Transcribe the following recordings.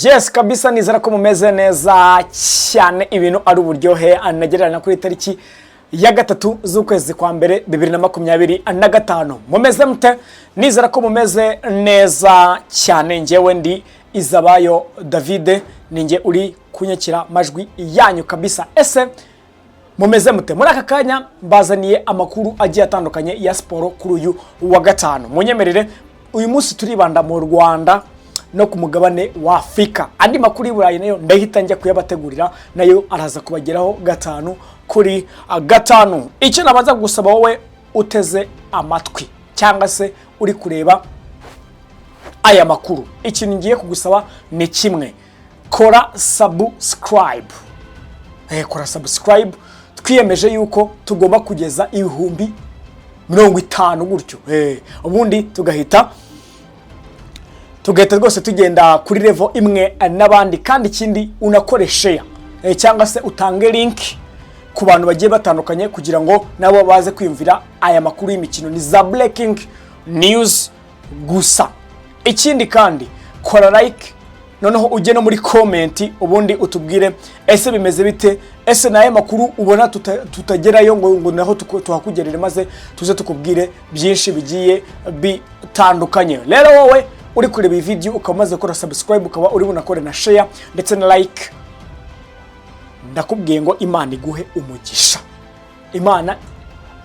Yes kabisa nizera ko mumeze neza cyane ibintu ari uburyohe anagererana kuri tariki ya 3 z'ukwezi kwa mbere 2025 mumeze mute nizera ko mumeze neza cyane ngewe ndi Izabayo David ninge uri kunyakira majwi yanyu kabisa ese mumeze mute muri aka kanya mbazaniye amakuru agiye atandukanye ya sport kuri uyu wa gatanu munyemerere uyu munsi turibanda mu Rwanda no ku mugabane wa Afrika andi makuru y'Uburayi nayo ndahita njya kuyabategurira nayo araza kubageraho gatanu kuri gatanu icyo nabaza gusaba wowe uteze amatwi cyangwa se uri kureba aya makuru ikintu ngiye kugusaba ni kimwe kora subscribe kora subscribe twiyemeje yuko tugomba kugeza 50 gutyo ubundi tugahita rwose tugenda kuri level imwe n'abandi kandi ikindi unakore share cyangwa se utange link ku bantu bagiye batandukanye kugira ngo nabo baze kwiyumvira aya makuru y'imikino ni za breaking news gusa ikindi kandi kora like noneho ujye no muri comment ubundi utubwire ese bimeze bite ese naye makuru ubona tutagerayo ngo naho tuhakugerere maze tuze tukubwire byinshi bigiye bitandukanye rero wowe uri kureba iyi video ukamaze gukora subscribe ukaba uri bunakore na share ndetse na like ndakubwiye ngo Imana iguhe umugisha Imana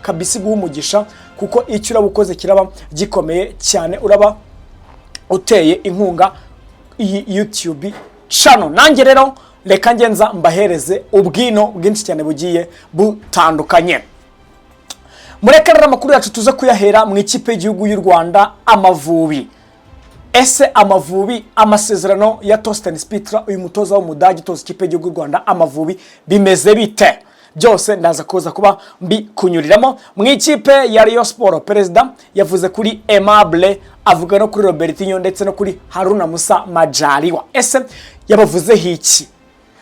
kabisi guha umugisha kuko icyo urabukoze kiraba gikomeye cyane uraba uteye inkunga iyi YouTube channel nanjye rero reka ngenza mbahereze ubwino bwinshi cyane bugiye butandukanye murekerera amakuru yacu tuza kuyahera mu ikipe y'igihugu y'u Rwanda Amavubi ese Amavubi amasezerano ya Torsten Spitter uyu mutoza w'umudage toza ikipe y'igihugu y'u Rwanda Amavubi bimeze bite byose ndaza kuza kuba mbi kunyuriramo mu ikipe ya Rayon Sport president yavuze kuri Aimable avuga no kuri Robertinho ndetse no kuri Haruna Musa Majaliwa ese yabavuze hiki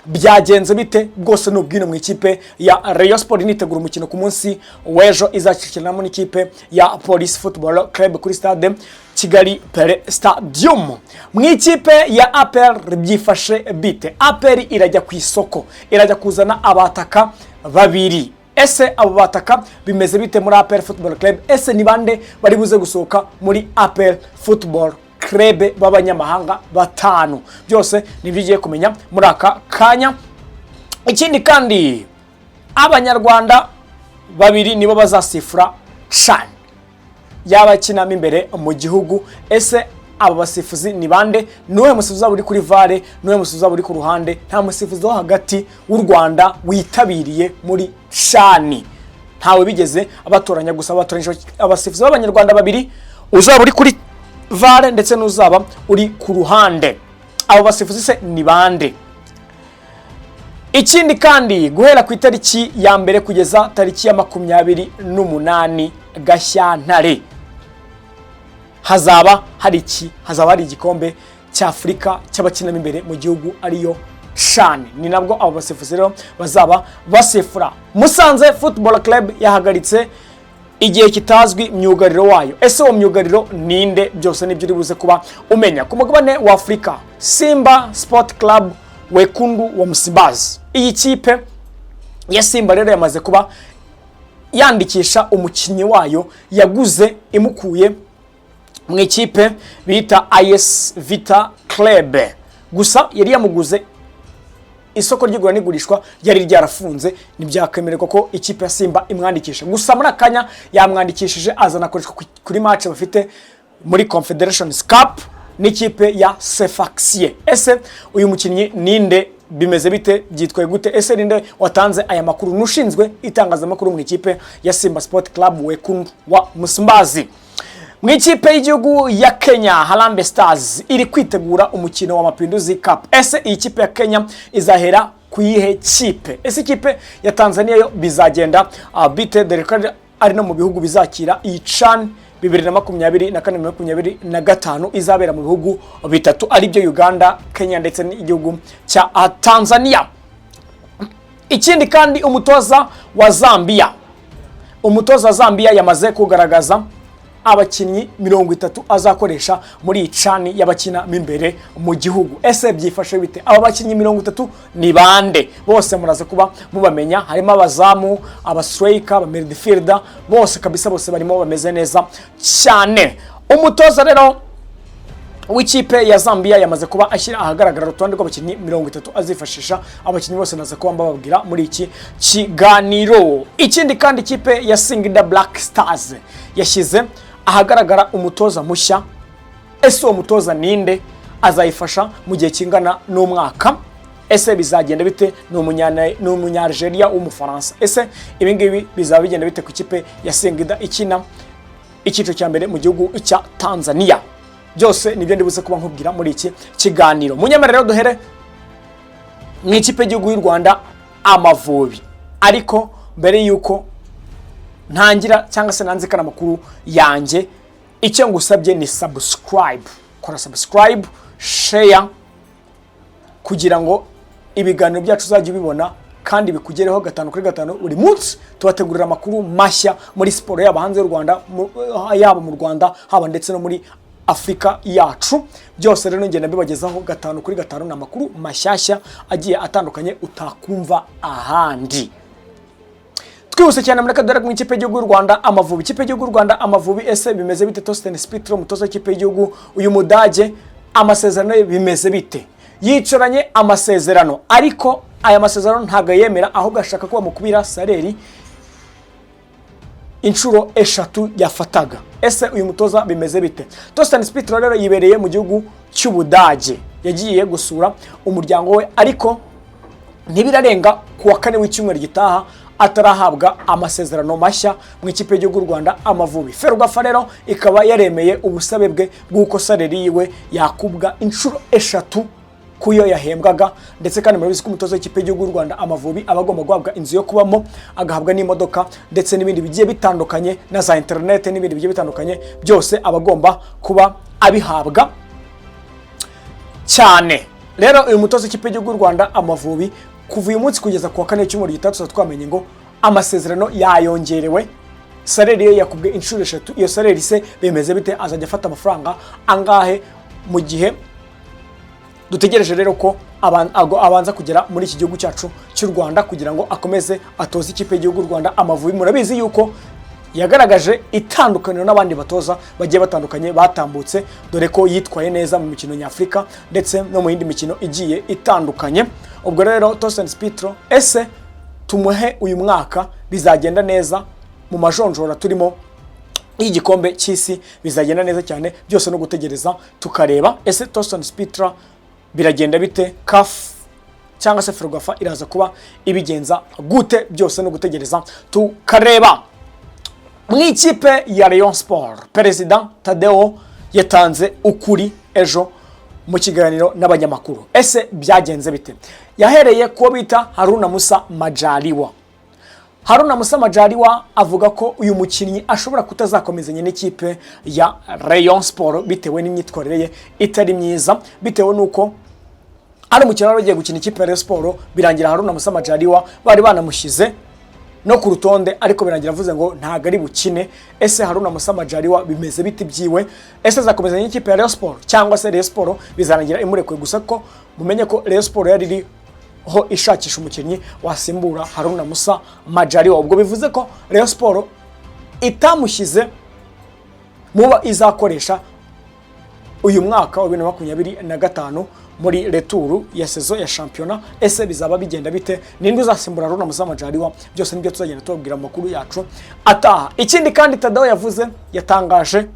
byagenze bite bwose n'ubwino mu ikipe ya Rayon Sport nitegura umukino ku munsi w'ejo izacikiranamo n'ikipe ya Police Football Club kuri stade Kigali Pele Stadium mu ikipe ya APR byifashe bite APR irajya ku isoko irajya kuzana abataka babiri ese abo bataka bimeze bite muri APR Football Club ese ni bande bari buze gusohoka muri APR Football Club b'abanyamahanga batanu byose nibigiye kumenya muri aka kanya ikindi kandi abanyarwanda babiri nibo bazasifura CHAN yabakinamo imbere mu gihugu ese aba basifuzi ni bande niwe musifuzi uri kuri VAR niwe musifuzi uri ku ruhande nta musifuzi wo hagati w'u Rwanda witabiriye muri CHAN ntawe bigeze abatoranya gusa abatoranyije abasifuzi b'abanyarwanda babiri uzaba uri kuri VAR ndetse n'uzaba uri ku ruhande abo basifuzi se ni bande ikindi kandi guhera ku itariki ya mbere kugeza tariki ya 28 Gashyantare hazaba hari igikombe cya Afrika cy'abakinamo imbere mu gihugu ariyo CHAN ni nabwo abo basifuzi rero bazaba basifura Musanze Football Club yahagaritse igihe kitazwi myugariro wayo ese uwo myugariro ninde byose nibyo uri buze kuba umenya ku mugabane wa Afrika Simba Sport Club Wekundu wa Msimbazi iyi kipe ya Simba rero yamaze kuba yandikisha umukinnyi wayo yaguze imukuye mu ikipe bita AS Vita Club gusa yari yamuguze isoko ry'igura n'igurishwa yari ryarafunze nibyakemererwa ko ikipe ya Simba imwandikisha gusa muri akanya yamwandikishije azana koreshwa kuri match bafite muri Confederations Cup n'ikipe ya Sefaxie ese uyu mukinnyi ninde bimeze bite byitwaye gute ese ninde watanze aya makuru nushinzwe itangazamakuru mu ikipe ya Simba Sport Club Wekundu wa Msimbazi mu ikipe y'igihugu ya Kenya Harambee Stars iri kwitegura umukino wa Mapinduzi Cup ese iyi kipe ya Kenya izahera kuyihe kipe ese ikipe ya Tanzania yo bizagenda bite dore ari no mu bihugu bizakira iyi CHAN 2024-2025 izabera mu bihugu bitatu ari byo Uganda Kenya ndetse n'igihugu cya Tanzania ikindi kandi umutoza wa Zambia yamaze kugaragaza abakinnyi 30 azakoresha muri icani y'abakina mimbere mu gihugu. Ese byifashe bite? Aba bakinnyi 30 ni bande? Bose muraza kuba mubamenya, harimo abazamu, aba-striker, aba-midfielder, bose kabisa, bose barimo bameze neza cyane. Umutoza rero w'ikipe ya Zambia yamaze kuba ashyira ahagaragara urutonde rw'abakinnyi 30 azifashisha. Abakinnyi bose naza kuba mbababwira muri iki kiganiro. Ikindi kandi ikipe ya Singida Black Stars yashyize ahagaragara umutoza mushya. Ese uwo mutoza ninde? Azayifasha mu gihe kingana n'umwaka. Ese bizagenda bite? Ni umunya-Algeria w'umufaransa. Ese ibi ngibi bizaba bigenda bite ku kipe ya Singida ikina icyiciro cya mbere mu gihugu cya Tanzania? Byose nibyo ndibuze kuba nkubwira muri iki kiganiro. Munyamara rero duhere mu ikipe y'igihugu y'u Rwanda Amavubi. Ariko mbere yuko ntangira cyangwa se nanzikana amakuru yanjye, icyo ngusabye ni subscribe. Kora subscribe, share, kugira ngo ibiganiro byacu uzajye ubibona kandi bikugereho 5 kuri 5 buri munsi. Tubategurira amakuru mashya muri siporo, yaba hanze y'u Rwanda, yaba mu Rwanda, haba ndetse no muri Afrika yacu. Byose rero ngenda bibagezaho 5 kuri 5 na makuru mashyashya agiye atandukanye utakumva ahandi. Twihuse cyane muri kadara mu ikipe y'igihugu y'u Rwanda Amavubi. Ikipe y'igihugu y'u Rwanda Amavubi, ese bimeze bite? Torsten Spitter, umutoza w'ikipe y'igihugu uyu Mudage, amasezerano ye bimeze bite? Yicaranye amasezerano, ariko aya masezerano ntago yemera, ahubwo ashaka kuba mukubira saleri inshuro 3 yafataga. Ese uyu mutoza bimeze bite? Torsten Spitter rero yibereye mu gihugu cy'Ubudage, yagiye gusura umuryango we, ariko ntibirarenga kuwa 4 w'icyumweru gitaha atarahabwa amasezerano mashya mu ikipe y'igihugu y'u Rwanda Amavubi. Ferwafa rero ikaba yaremeye ubusabe bwe bw'uko saleri yiwe yakubwa inshuro 3 kuyo yahembwaga, ndetse kandi murabizi ko umutoza w'ikipe y'igihugu y'u Rwanda Amavubi abagomba guhabwa inzu yo kubamo, agahabwa n'imodoka, ndetse n'ibindi bigiye bitandukanye, na za internet n'ibindi bigiye bitandukanye, byose abagomba kuba abihabwa cyane. Rero uyu mutoza w'ikipe y'igihugu y'u Rwanda Amavubi kuva uyu munsi kugeza kuwa 4 cyumweru gitatu twamenye ngo amasezerano yayongerewe, saleri ye yakubwe inshuro 3. Iyo saleri se bemeze bite? Azajya afata amafaranga angahe mu gihe dutegereje rero ko abanza kugera muri iki gihugu cyacu cy'u Rwanda kugira ngo akomeze atoze ikipe y'igihugu y'u Rwanda Amavubi? Murabizi yuko yagaragaje itandukaniro n'abandi batoza bagiye batandukanye batambutse, dore ko yitwaye neza mu mikino nyafrika ndetse no mu yindi mikino igiye itandukanye. Ubwo rero Torsten Spitter, ese tumuhe uyu mwaka bizagenda neza mu majonjora turimo y'igikombe cy'isi? Bizagenda neza cyane, byose no gutegereza tukareba. Ese Torsten Spitter biragenda bite? CAF cyangwa se Ferwafa iraza kuba ibigenza gute? Byose no gutegereza tukareba. Mu ikipe ya Rayon Sport, President Tadeo yatanze ukuri ejo mu kiganiro n'abanyamakuru. Ese byagenze bite? Yahereye kuwo bita Haruna Musa Majaliwa. Haruna Musa Majaliwa avuga ko uyu mukinnyi ashobora kutazakomezanya n'ikipe ya Rayon Sport bitewe n'imyitwarire ye itari myiza, bitewe nuko ari umukino wagiye gukina ikipe ya Rayon Sport, birangira Haruna Musa Majaliwa bari banamushyize no ku rutonde, ariko birangira avuze ngo ntago ari bukine. Ese Haruna Musa Majaliwa bimeze biti byiwe? Ese azakomezanya n'ikipe ya Rayon Sport cyangwa se Rayon Sport bizarangira imurekuye? Gusa ko mumenye ko Rayon Sport yari iri ho ishakisha umukinnyi wasimbura Haruna Musa Majaliwa. Ubwo bivuze ko Rayon Sport itamushyize muba izakoresha uyu mwaka wa 2025 muri retour ya saison ya championnat. Ese bizaba bigenda bite? Ninde uzasimbura Haruna Musa Majaliwa? Byose nibyo tuzagenda tubabwira amakuru yacu ataha. Ikindi kandi Tadeo yavuze, yatangaje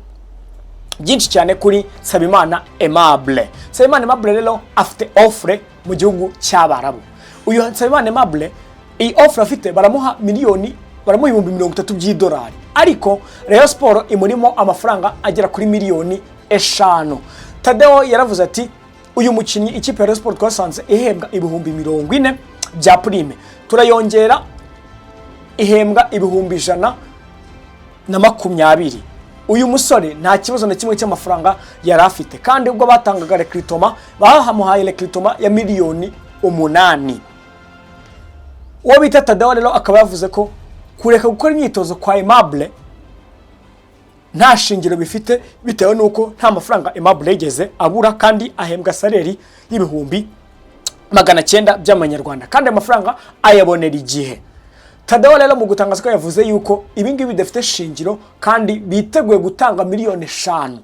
byinshi cyane kuri Nsabimana Aimable. Nsabimana Aimable rero afite offre mu gihugu cy'Abarabu. Uyu Nsabimana Aimable iyi offre afite baramuha miliyoni, baramuha $30,000 by'idolari, ariko Rayon Sport imurimo amafaranga agera kuri miliyoni 5. Tadeo yaravuze ati uyu mukinnyi ikipe ya Rayon Sport twasanze ihembwa $40,000 bya prime, turayongera ihembwa $120,000. Uyu musore nta kibazo na kimwe cy'amafaranga yari afite, kandi ubwo batangaga recruitment bahamuhaye recruitment ya miliyoni 8. Uwo bita Tadeo rero akaba yavuze ko kureka gukora imyitozo kwa Aimable nta shingiro bifite bitewe nuko nta mafaranga Aimable yigeze abura kandi ahembwa saleri y'ibihumbi 900 by'amanyarwanda kandi amafaranga ayabonera igihe. Tadeo rero mu gutangaza ko yavuze yuko ibingibi bidafite shingiro kandi biteguye gutanga miliyoni 5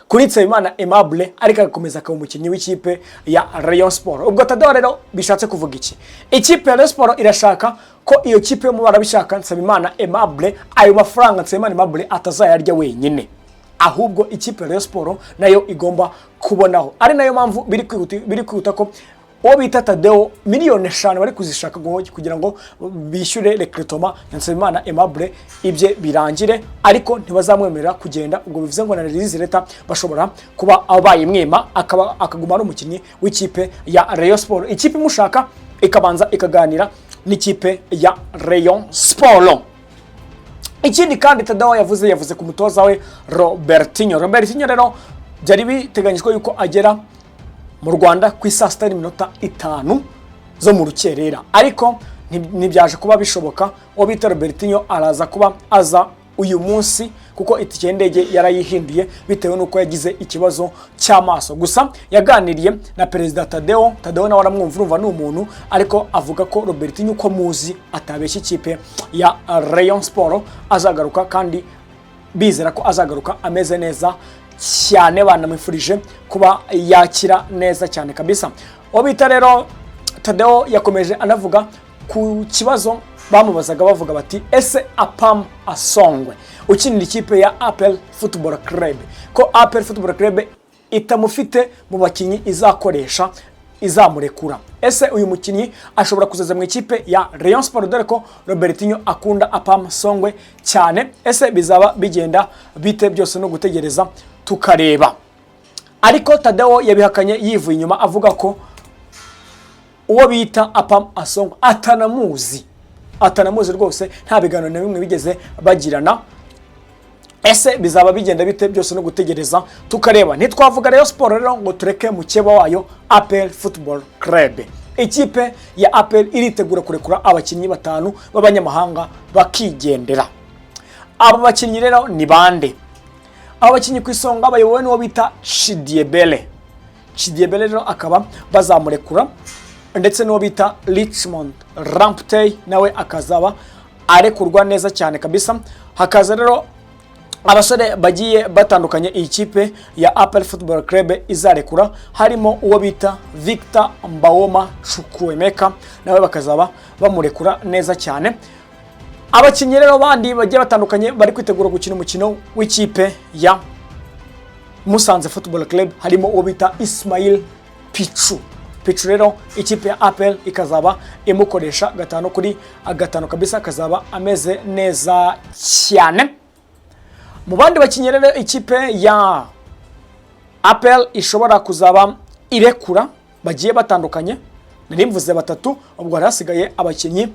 kuri Nsabimana Aimable ariko agakomeza akaba umukinnyi w'ikipe ya Rayon Sport. Ubwo Tadeo rero bishatse kuvuga iki? Ikipe ya Rayon Sport irashaka ko iyo kipe mu barabishaka Nsabimana Aimable ayo mafaranga Nsabimana Aimable atazayarya wenyine, ahubwo ikipe ya Rayon Sport nayo igomba kubonaho. Ari nayo mpamvu biri kwihuta ko uwo bita Tadeo miliyoni 5 bari kuzishaka kugira ngo bishyure recrutement ya Nsabimana Aimable ibye birangire, ariko ntibazamwemerera kugenda. Ubwo bivuze ngo na release leta bashobora kuba abaye mwema akaguma no mukinnyi w'ikipe ya Rayon Sport, ikipe imushaka ikabanza ikaganira n'ikipe ya Rayon Sport. Ikindi kandi Tadeo yavuze ku mutoza we Robertinho rero byari biteganyijwe yuko agera mu Rwanda ku saa 6:05 zo mu rukerera, ariko ntibyaje kuba bishoboka. Uwo bita Robertinho araza kuba aza uyu munsi kuko itike y'indege yarayihinduye bitewe nuko yagize ikibazo cy'amaso. Gusa yaganiriye na Perezida Tadeo nawe aramwumva, urumva ni umuntu, ariko avuga ko Robertinho uko muzi atabeshya ikipe ya Rayon Sport azagaruka, kandi bizera ko azagaruka ameze neza cyane, banamwifurije kuba yakira neza cyane kabisa. Obita rero Tadeo yakomeje anavuga ku kibazo bamubazaga bavuga bati ese Apam Asongwe ukinira ikipe ya APR Football Club ko APR Football Club itamufite mu bakinyi izakoresha izamurekura, ese uyu mukinyi ashobora kuzaza mu ikipe ya Rayon Sport dore ko Robertinho akunda Apam Asongwe cyane? Ese bizaba bigenda bite? Byose no gutegereza tukareba. Ariko Tadeo yabihakanye yivuye inyuma avuga ko uwo bita Apam Asongwe atanamuzi rwose, nta biganiro na bimwe bigeze bagirana. Ese bizaba bigenda bite? Byose no gutegereza tukareba. Ntitwavuga Rayon Sport rero ngo tureke mukeba wayo APR Football Club. Ikipe ya APR iritegura kurekura abakinnyi 5 b'abanyamahanga bakigendera. Abo bakinnyi rero ni bande? Abo bakinnyi ku isonga bayobowe n'uwo bita Chidiebele rero akaba bazamurekura, ndetse n'uwo bita Richmond Ramptey nawe akazaba arekurwa neza cyane kabisa. Hakaza rero abasore bagiye batandukanye iyi kipe ya APR Football Club izarekura, harimo uwo bita Victor Mbawoma Chukwuemeka nawe bakazaba bamurekura neza cyane. Abakinnyi rero bandi bagiye batandukanye bari kwitegura gukina umukino w'ikipe ya Musanze Football Club harimo uwo bita Ismail Pichu rero ikipe ya APR ikazaba imukoresha 5-5 kabisa, akazaba ameze neza cyane. Mu bandi bakinnyi rero ikipe ya APR ishobora kuzaba irekura bagiye batandukanye, narimvuze 3, ubwo harasigaye abakinnyi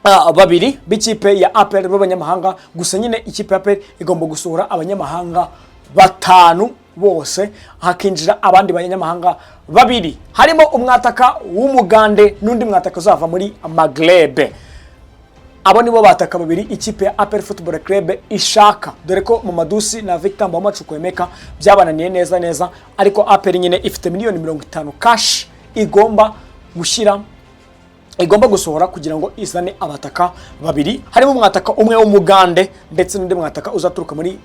2 b'ikipe ya APR b'abanyamahanga. Gusa nyine ikipe ya APR igomba gusohora abanyamahanga 5 bose, hakinjira abandi banyamahanga 2, harimo umwataka w'Umugande n'undi mwataka uzava muri Maghreb. Abo nibo bataka 2 ikipe ya APR Football Club ishaka, dore ko mu Madusi na Victor Mbawoma Chukwuemeka byabananiye neza, ariko APR nyine ifite miliyoni 50 cash igomba gusohora kugira ngo izane abataka 2, harimo umwataka umwe w'Umugande ndetse n'undi mwataka uzaturuka muri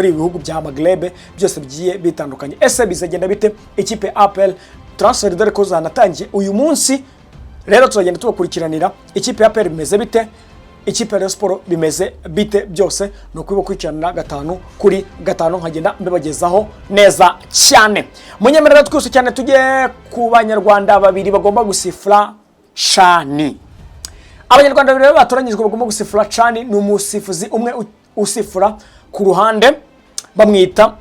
ibihugu bya Maghreb byose bigiye bitandukanye. Ese bizagenda bite ikipe APR transfer dore ko zanatangiye uyu munsi? Rero tuzagenda tubakurikiranira ikipe ya APR bimeze bite, ikipe ya Sport bimeze bite, byose no kwikurikirana 5-5 nkagenda mbibagezaho neza cyane. Munyemerera twese cyane tujye ku banyarwanda 2 bagomba gusifura Chani. Abanyarwanda 2 batoranyijwe bagomba gusifura Chani, ni umusifuzi umwe usifura ku ruhande bamwita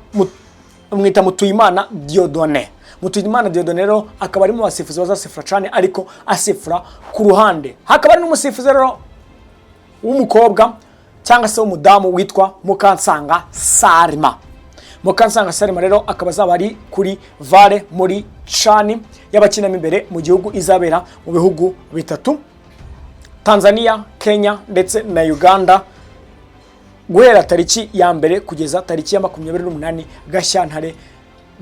Mutuyimana Dieudonné. Mutuyimana Dieudonné rero akaba ari mu basifuzi bazasifura Chani ariko asifura ku ruhande. Hakaba ari n'umusifuzi rero w'umukobwa cyangwa se w'umudamu witwa Mukansanga Salma. Mukansanga Salma rero akaba azaba ari kuri Vale muri Chani y'abakinamo imbere mu gihugu izabera mu bihugu 3: Tanzania, Kenya ndetse na Uganda. guhera tariki ya mbere kugeza tariki ya 28 Gashyantare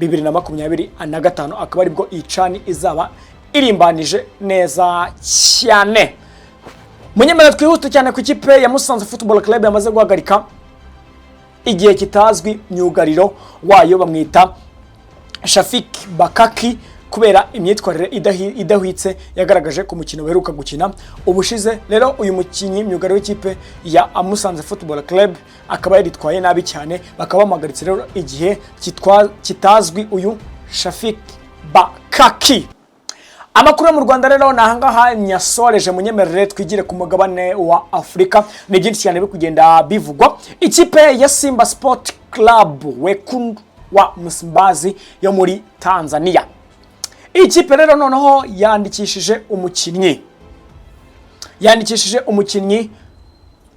2025 akaba aribwo icani izaba irimbanije neza cyane. Munyemera twihute cyane ku ikipe ya Musanze Football Club yamaze guhagarika igihe kitazwi myugariro wayo bamwita Shafik Bakaki kubera imyitwarire idahwitse yagaragaje ku mukino beruka gukina ubushize. Rero uyu mukinyi myugariro w'ikipe ya Musanze Football Club akaba yaritwaye nabi cyane, bakaba bamagaritse rero igihe kitazwi uyu Shafik Bakaki. Amakuru yo mu Rwanda rero nahangaha nyasoreje munyemerere twigire ku mugabane wa Afrika. Ni byinshi cyane bikugenda bivugwa. Ikipe ya Simba Sport Club Wekundu wa Msimbazi yo muri Tanzania, ikipe rero noneho yandikishije umukinnyi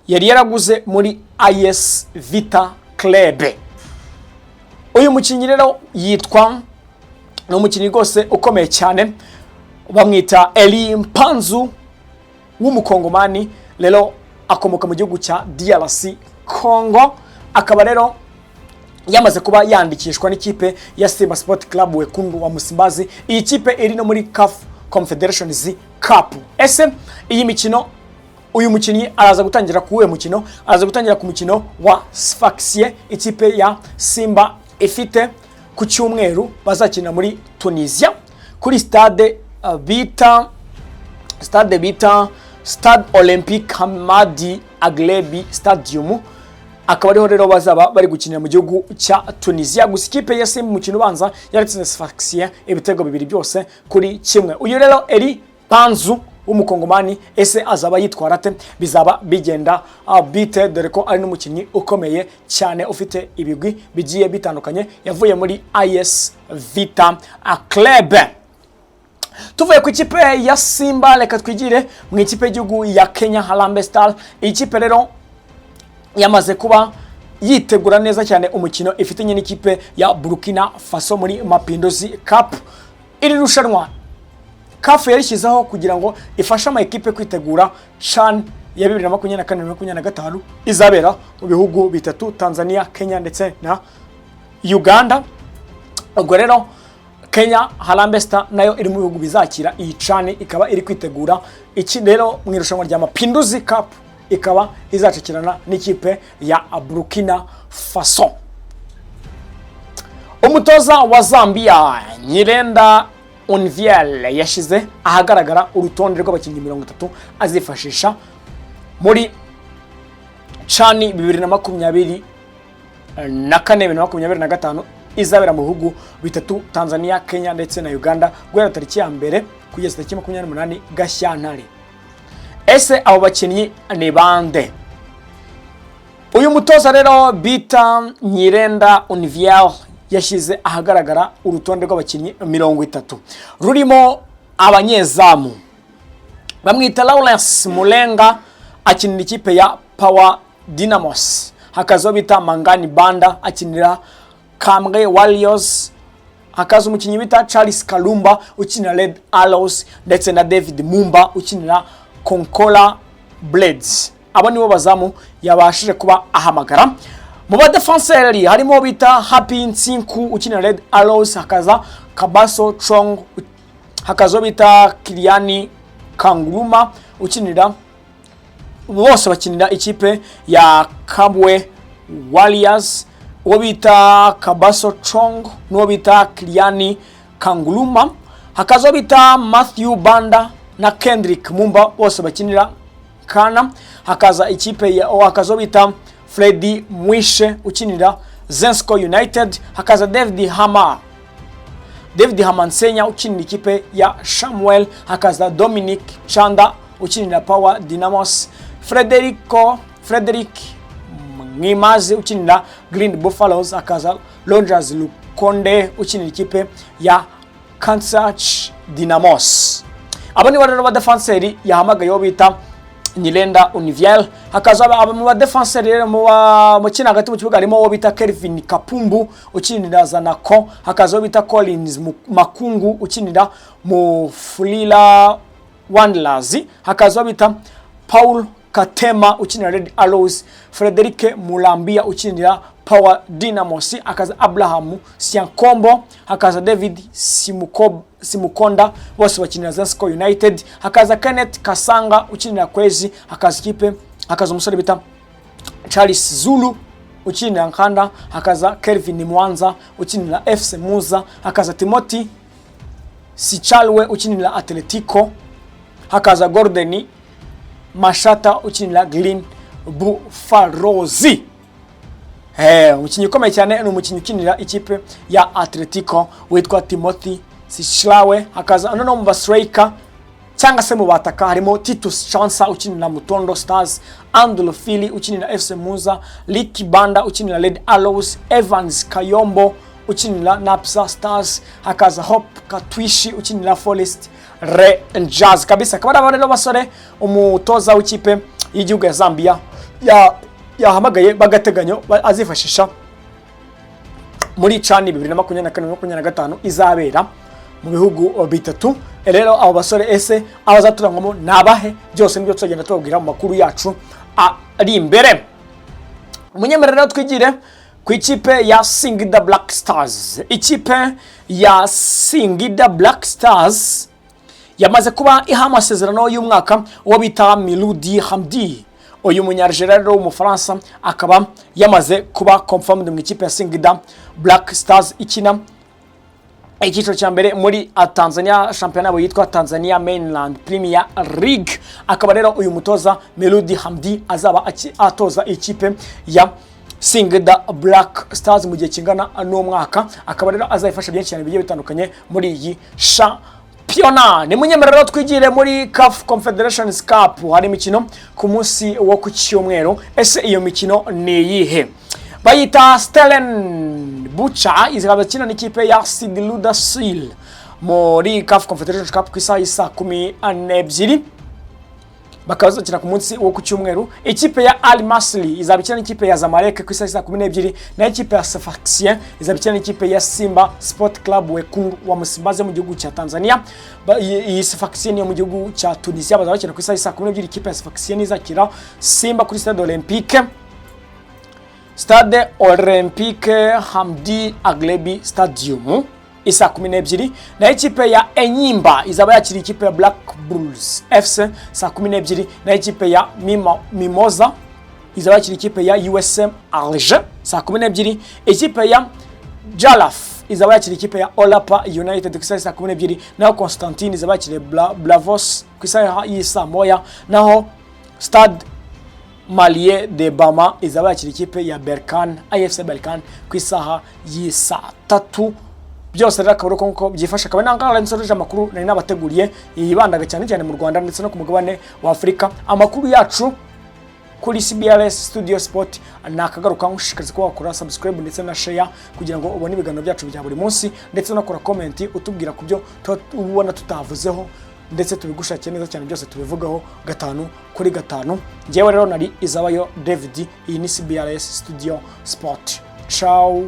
yari yaraguze muri AS Vita Club. Uyu mukinnyi rero yitwa n'umukinnyi rwose ukomeye cyane, bamwita Eli Mpanzu w'umukongomani, rero akomoka mu gihugu cya DRC Congo. Akaba rero yamaze kuba yandikishwa n'ikipe ya Simba Sport Club Wekundu wa Msimbazi. Iyi kipe iri no muri CAF Confederations Cup. Ese iyi mikino uyu mukinnyi araza gutangira kuwe mukino, araza gutangira ku mukino wa Sfaxien ikipe ya Simba ifite ku cyumweru, bazakina muri Tunisia kuri stade Stade Olympique Hamadi Aglebi Stadium. Akaba ariho rero bazaba bari gukinira mu gihugu cya Tunisia. Gusa ikipe ya Simba mukino ubanza yaritsinze Sfaxien ibitego 2 byose kuri kimwe. Uyu rero Eli Mpanzu w'umukongomani ese azaba yitwara ate? Bizaba bigenda bite, dore ko ari n'umukinnyi ukomeye cyane ufite ibigwi bigiye bitandukanye, yavuye muri AS Vita Club. Tuvuye ku ikipe ya Simba, reka twigire mu ikipe y'igihugu ya Kenya Harambee Stars. Ikipe rero yamaze kuba yitegura neza cyane umukino ifitanye n'ikipe ya Burkina Faso muri Mapinduzi Cup. Iri rushanwa CAF yarishyizeho kugira ngo ifashe ama ekipe kwitegura CHAN ya 2024-2025 izabera mu bihugu bitatu, Tanzania, Kenya ndetse na Uganda. Ubwo rero Kenya Harambee Stars nayo iri mu bihugu bizakira iyi CHAN, ikaba iri kwitegura iki rero mu irushanwa rya Mapinduzi Cup, ikaba izacikirana n'ikipe ya Burkina Faso. Umutoza wa Zambia Nyirenda Onviel yashize ahagaragara urutonde rw'abakinnyi 30 azifashisha muri CHAN 2024-2025 izabera mu bihugu bitatu, Tanzania, Kenya ndetse na Uganda, guhera tariki ya mbere kugeza tariki 28 Gashyantare. Ese abo bakinnyi ni bande? Uyu mutoza rero bita Nyirenda Onviel yashize ahagaragara urutonde rw'abakinnyi 30 rurimo abanyezamu bamwita Lawrence Mulenga akinira ikipe ya Power Dynamos, hakazo bita Mangani Banda akinira Kamwe Warriors, hakazo umukinnyi bita Charles Kalumba ukinira Red Arrows ndetse na David Mumba ukinira Konkola Blades. Abo nibo bazamu yabashije kuba ahamagara. Mu badefenseri harimo bita Happy Nsinku ukinira Red Arrows, hakaza Kabaso Chong, hakazo bita Kiliani Kanguruma ukinira, bose bakinira ikipe ya Kamwe Warriors. Uwo bita Kabaso Chong n'uwo bita Kiliani Kanguruma, hakazo bita Matthew Banda na Kendrick Mumba bose bakinira Kana. Hakaza ikipe ya hakazo bita Freddy Mwishe ukinira Zensco United, hakaza David Hamansenya ukinira ikipe ya Samuel, hakaza Dominic Chanda ukinira Power Dynamos, Frederick Ngimazi ukinira Green Buffaloes, hakaza Rogers Lukonde ukinira ikipe ya Kansas Dynamos. Abo ni barero ba defenseri yahamagaye bita Nyirenda Onviel. Hakaza mu badefenseri rero mu kina hagati mu kibuga harimo bita Kelvin Kapumbu ukinira Zanaco, hakaza bita Collins Makungu ukinira mu Fulila Wanderers, hakaza bita Paul Katema ukinira Red Arrows, Frederic Mulambia ukinira Power Dynamos, hakaza Abraham Siankombo, hakaza David Simukonda bose bakinira Zesco United, hakaza Kenneth Kasanga ukinira Kwezi, hakaza umusore bita Charles Zulu ukinira Nkanda, hakaza Kelvin Mwanza ukinira FC Muza, hakaza Timothy Sichalwe ukinira Atletico, hakaza Gordon Mashata ukinira Green Buffaloes. Umukinyi ukomeye cyane ni umukinyi ukinira ikipe ya Atletico witwa Timothy Sichalwe. Hakaza no mu bastriker cyangwa se mu bataka harimo Titus Chansa ukinira Mutondo Stars, Andrew Phili ukinira FC Muza, Ricky Banda ukinira Red Arrows, Evans Kayombo ukinira Napsa Stars, hakaza Hope Katwishi ukinira Forest Rangers. Kabisa akaba rero basore umutoza w'ikipe y'igihugu ya Zambia yahamagaye bagateganyo azifashisha muri CHAN 2024-2025 izabera mu bihugu bitatu. Rero abo basore ese abazaturangwamo nabahe byose nibyo tuzagenda tubabwira mu makuru yacu ari imbere. Umunyemerero twigire ku ikipe ya Singida Black Stars. Ikipe ya Singida Black Stars yamaze kuba iha amasezerano y'umwaka uwo bita Miludi Hamdi. Uyu munyarjera rero w'umufaransa akaba yamaze kuba confirmed mu ikipe ya Singida Black Stars ikina icyiciro cya mbere muri Tanzania, shampiyona yabo yitwa Tanzania Mainland Premier League. Akaba rero uyu mutoza Miludi Hamdi azaba atoza ikipe ya Singida Black Stars mu gihe kingana n'umwaka. Akaba rero azayifasha byinshi cyane bigiye bitandukanye muri iyi shampiyona. Ni munyemerero twigire muri CAF Confederations Cup. Hari imikino ku munsi wo ku cyumweru. Ese iyo mikino ni iyihe? Bayita Stellen Bucha izaba kina n'ikipe ya Sidi Ludasil muri CAF Confederations Cup ku isaha y'isa 12. Bakaza kina ku munsi wo ku cyumweru. Ikipe ya Al Masry izaba kina n'ikipe ya Zamalek ku isaha y'isa 12, na ikipe ya Sfaxien izaba kina n'ikipe ya Simba Sport Club Wekundu wa Msimbazi mu gihugu cya Tanzania. Iyi Sfaxien yo mu gihugu cya Tunisia bazaba kina ku isaha y'isa 12. Ikipe ya Sfaxien izakira Simba kuri Stade Olympique Hamdi Aglebi Stadium isa 12, na ikipe ya Enyimba izaba yakira ikipe ya Black Bulls FC saa 12, na ikipe ya Mimosa izaba yakira ikipe ya USM Alger saa 12, ikipe ya Jalaf izaba yakira ikipe ya Olapa United ku isaha saa 12, naho Constantine izaba yakira Blavos ku isaha y'isa moya, naho Stade Malie de Bama izaba yakira ikipe ya Berkane AFC Berkane ku isaha y'isa 3. Byose rero akaba uko byifasha akaba nangara nsoreje amakuru nari nabateguriye yibandaga cyane mu Rwanda ndetse no ku mugabane wa Afrika. Amakuru yacu kuri CBRS Studio Sport nakagaruka nkushikariza ko wakora subscribe ndetse na share kugira ngo ubone ibiganiro byacu bya buri munsi, ndetse no kora comment utubwira kubyo ubona tutavuzeho ndetse tubigushakiye neza cyane, byose tubivugaho 5 kuri 5. Ngewe rero nari Izabayo David, iyi ni CBRS Studio Sport. Ciao.